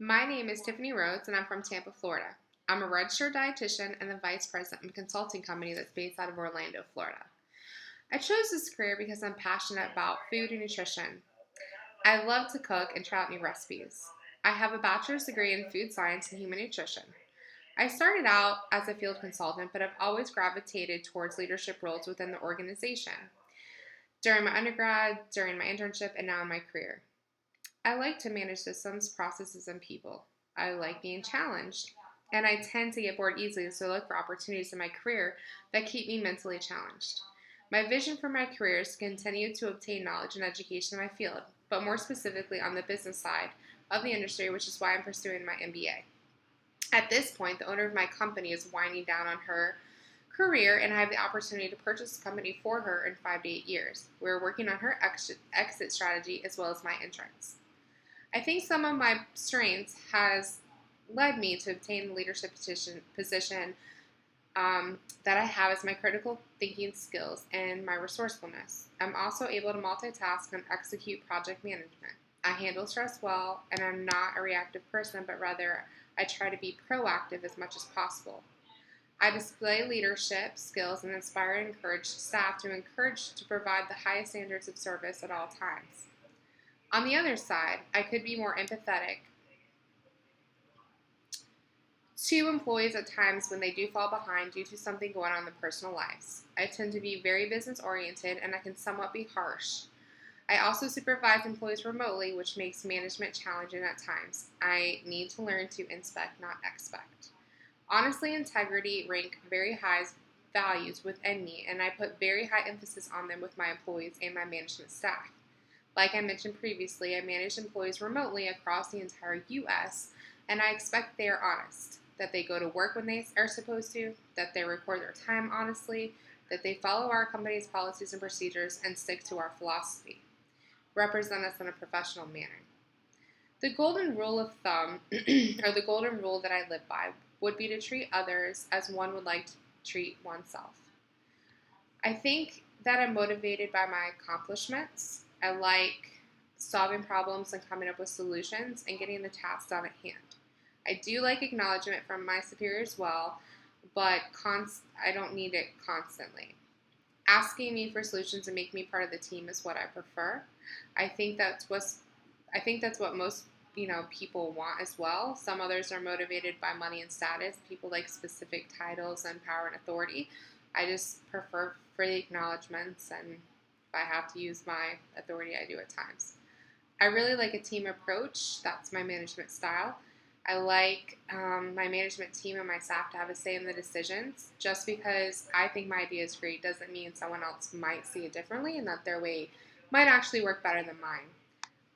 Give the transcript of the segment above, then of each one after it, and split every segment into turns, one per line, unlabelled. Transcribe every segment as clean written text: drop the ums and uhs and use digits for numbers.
My name is Tiffany Rhodes, and I'm from Tampa, Florida. I'm a registered dietitian and the vice president of a consulting company that's based out of Orlando, Florida. I chose this career because I'm passionate about food and nutrition. I love to cook and try out new recipes. I have a bachelor's degree in food science and human nutrition. I started out as a field consultant, but I've always gravitated towards leadership roles within the organization during my undergrad, during my internship, and now in my career. I like to manage systems, processes, and people. I like being challenged. And I tend to get bored easily, so I look for opportunities in my career that keep me mentally challenged. My vision for my career is to continue to obtain knowledge and education in my field, but more specifically on the business side of the industry, which is why I'm pursuing my MBA. At this point, the owner of my company is winding down on her career, and I have the opportunity to purchase the company for her in 5 to 8 years. We're working on her exit strategy as well as my entrance. I think some of my strengths has led me to obtain the leadership position that I have as my critical thinking skills and my resourcefulness. I'm also able to multitask and execute project management. I handle stress well, and I'm not a reactive person, but rather I try to be proactive as much as possible. I display leadership skills and inspire and encourage staff to provide the highest standards of service at all times. On the other side, I could be more empathetic to employees at times when they do fall behind due to something going on in their personal lives. I tend to be very business oriented and I can somewhat be harsh. I also supervise employees remotely, which makes management challenging at times. I need to learn to inspect, not expect. Honestly, integrity rank very high values within me, and I put very high emphasis on them with my employees and my management staff. Like I mentioned previously, I manage employees remotely across the entire U.S., and I expect they are honest, that they go to work when they are supposed to, that they record their time honestly, that they follow our company's policies and procedures and stick to our philosophy. Represent us in a professional manner. The golden rule of thumb, or the golden rule that I live by, would be to treat others as one would like to treat oneself. I think that I'm motivated by my accomplishments. I like solving problems and coming up with solutions and getting the tasks done at hand. I do like acknowledgement from my superior as well, but I don't need it constantly. Asking me for solutions and making me part of the team is what I prefer. I think that's what's I think that's what most people want as well. Some others are motivated by money and status. People like specific titles and power and authority. I just prefer for the acknowledgments, and if I have to use my authority, I do at times. I really like a team approach. That's my management style. I like my management team and my staff to have a say in the decisions. Just because I think my idea is great doesn't mean someone else might see it differently and that their way might actually work better than mine.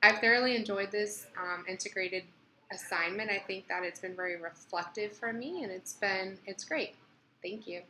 I've thoroughly enjoyed this integrated assignment. I think that it's been very reflective for me, and it's great. Thank you.